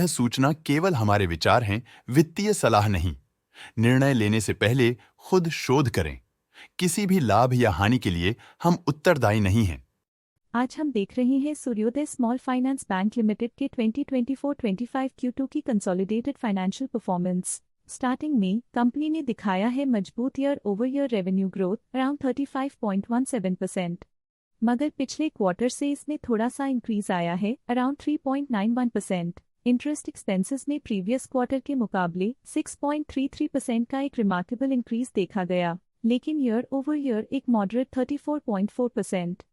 सूचना केवल हमारे विचार हैं, वित्तीय सलाह नहीं। निर्णय लेने से पहले खुद शोध करें। किसी भी लाभ या हानि के लिए हम उत्तरदायी नहीं हैं। आज हम देख रहे हैं सूर्योदय स्मॉल फाइनेंस बैंक लिमिटेड के 2024-25 Q2 की कंसोलिडेटेड फाइनेंशियल परफॉर्मेंस। स्टार्टिंग में कंपनी ने दिखाया है मजबूत year over year revenue growth around 35.17%, मगर पिछले क्वार्टर से इसमें थोड़ा सा इंक्रीज आया है अराउंड 3.91%। इंटरेस्ट एक्सपेंसेस में प्रीवियस क्वार्टर के मुकाबले 6.33% का एक रिमार्केबल इंक्रीज देखा गया, लेकिन ईयर ओवर ईयर एक मॉडरेट 34.4%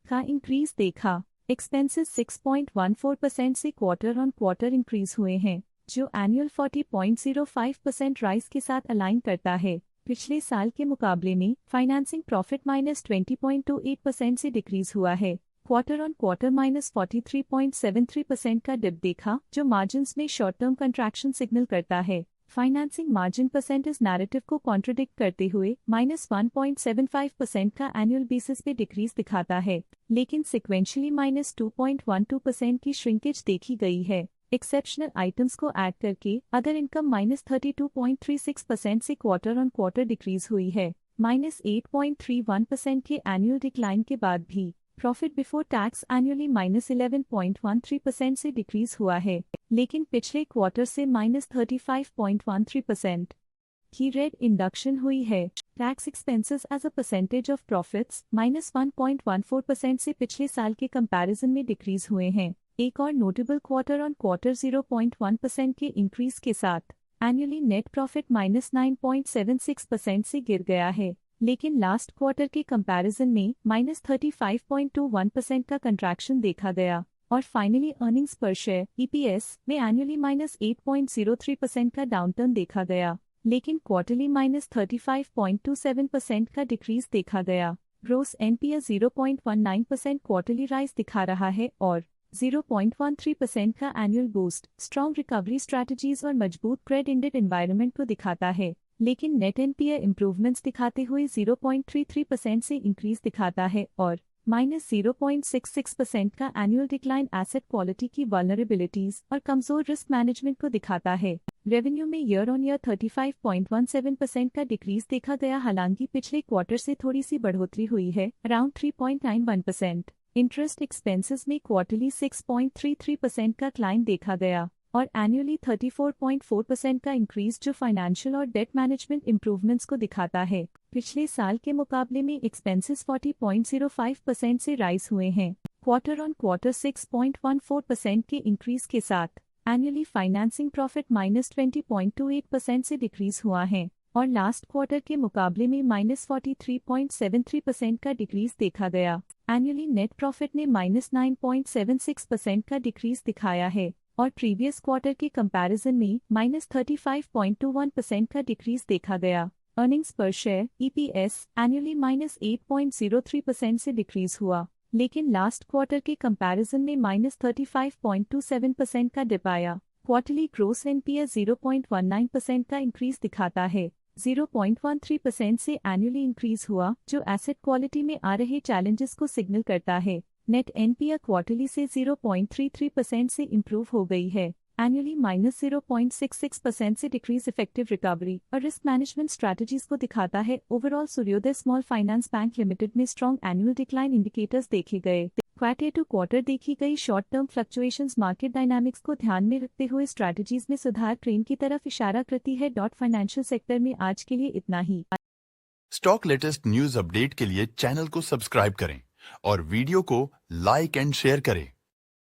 का इंक्रीज देखा। एक्सपेंसेस 6.14% से क्वार्टर ऑन क्वार्टर इंक्रीज हुए हैं, जो एनुअल 40.05% राइज के साथ अलाइन करता है। पिछले साल के मुकाबले में फाइनेंसिंग प्रॉफिट -20.28% से डिक्रीज हुआ है। क्वार्टर ऑन क्वार्टर -43.73% का डिप देखा, जो मार्जिन्स में शॉर्ट टर्म कंट्रैक्शन सिग्नल करता है। फाइनेंसिंग मार्जिन परसेंटेज नैरेटिव को कॉन्ट्रडिक्ट करते हुए -1.75% का एनुअल बेसिस पे डिक्रीज दिखाता है, लेकिन सिक्वेंशियली -2.12% की श्रिंकेज देखी गई है। एक्सेप्शनल आइटम्स को ऐड करके अदर इनकम -32.36% से क्वार्टर ऑन क्वार्टर डिक्रीज हुई है। -8.31% के एनुअल डिक्लाइन के बाद भी प्रॉफिट बिफोर टैक्स एनुअली -11.13% से डिक्रीज हुआ है, लेकिन पिछले क्वार्टर से -35.13% की रेट इंडक्शन हुई है। Tax expenses as a percentage of profits -1.14% से पिछले साल के कंपैरिजन में डिक्रीज हुए हैं। एक और नोटेबल क्वार्टर ऑन क्वार्टर 0.1% के इंक्रीज के साथ एनुअली नेट प्रॉफिट -9.76% से गिर गया है, लेकिन लास्ट क्वार्टर के कंपैरिजन में -35.21% का कंट्रैक्शन देखा गया। और फाइनली अर्निंग्स पर शेयर EPS में एनुअली -8.03% का डाउनटर्न देखा गया, लेकिन क्वार्टरली -35.27% का डिक्रीज देखा गया। ग्रोस NPA 0.19% क्वार्टरली राइज दिखा रहा है और 0.13% का annual boost strong recovery strategies और मजबूत क्रेडिट एनवायरनमेंट को दिखाता है, लेकिन नेट NPA इंप्रूवमेंट्स दिखाते हुए 0.33% से इंक्रीज दिखाता है और -0.66% का एनुअल डिक्लाइन एसेट क्वालिटी की वल्नरेबिलिटीज और कमजोर रिस्क मैनेजमेंट को दिखाता है। रेवेन्यू में ईयर ऑन ईयर 35.17% का डिक्रीज देखा गया, हालांकि पिछले क्वार्टर से थोड़ी सी बढ़ोतरी हुई है अराउंड 3.91%। इंटरेस्ट एक्सपेंसेस में क्वार्टरली 6.33% का क्लाइन देखा गया और एनुअली 34.4% का इंक्रीज, जो फाइनेंशियल और डेट मैनेजमेंट इंप्रूवमेंट्स को दिखाता है। पिछले साल के मुकाबले में एक्सपेंसेस 40.05% से राइज हुए हैं। क्वार्टर ऑन क्वार्टर 6.14% के इंक्रीज के साथ एनुअली फाइनेंसिंग प्रॉफिट -20.28% से डिक्रीज हुआ है और लास्ट क्वार्टर के मुकाबले में -43.73% का डिक्रीज देखा गया। एनुअली नेट प्रॉफिट ने -9.76% का डिक्रीज दिखाया है और प्रीवियस क्वार्टर के कंपैरिजन में -35.21% का डिक्रीज देखा गया। अर्निंग्स पर शेयर EPS एनुअली -8.03% से डिक्रीज हुआ, लेकिन लास्ट क्वार्टर के कंपैरिजन में -35.27% का डिप आया। क्वार्टरली ग्रोस NPA 0.19% का इंक्रीज दिखाता है, 0.13% से एनुअली इंक्रीज हुआ, जो एसेट क्वालिटी में आ रहे चैलेंजेस को सिग्नल करता है। नेट NPA क्वार्टरली से 0.33% से इंप्रूव हो गई है, एनुअली -0.66% से डिक्रीज इफेक्टिव रिकवरी और रिस्क मैनेजमेंट स्ट्रैटेजीज को दिखाता है। ओवरऑल सूर्योदय स्मॉल फाइनेंस बैंक लिमिटेड में स्ट्रॉन्ग एनुअल डिक्लाइन इंडिकेटर्स देखे गए। क्वार्टर टू क्वार्टर देखी गई short term fluctuations market dynamics को ध्यान में रखते हुए स्ट्रैटेजीज में सुधार ट्रेंड की तरफ इशारा करती है। फाइनेंशियल सेक्टर में आज के लिए इतना ही। स्टॉक लेटेस्ट न्यूज अपडेट के लिए चैनल को सब्सक्राइब करें और वीडियो को लाइक एंड शेयर करें।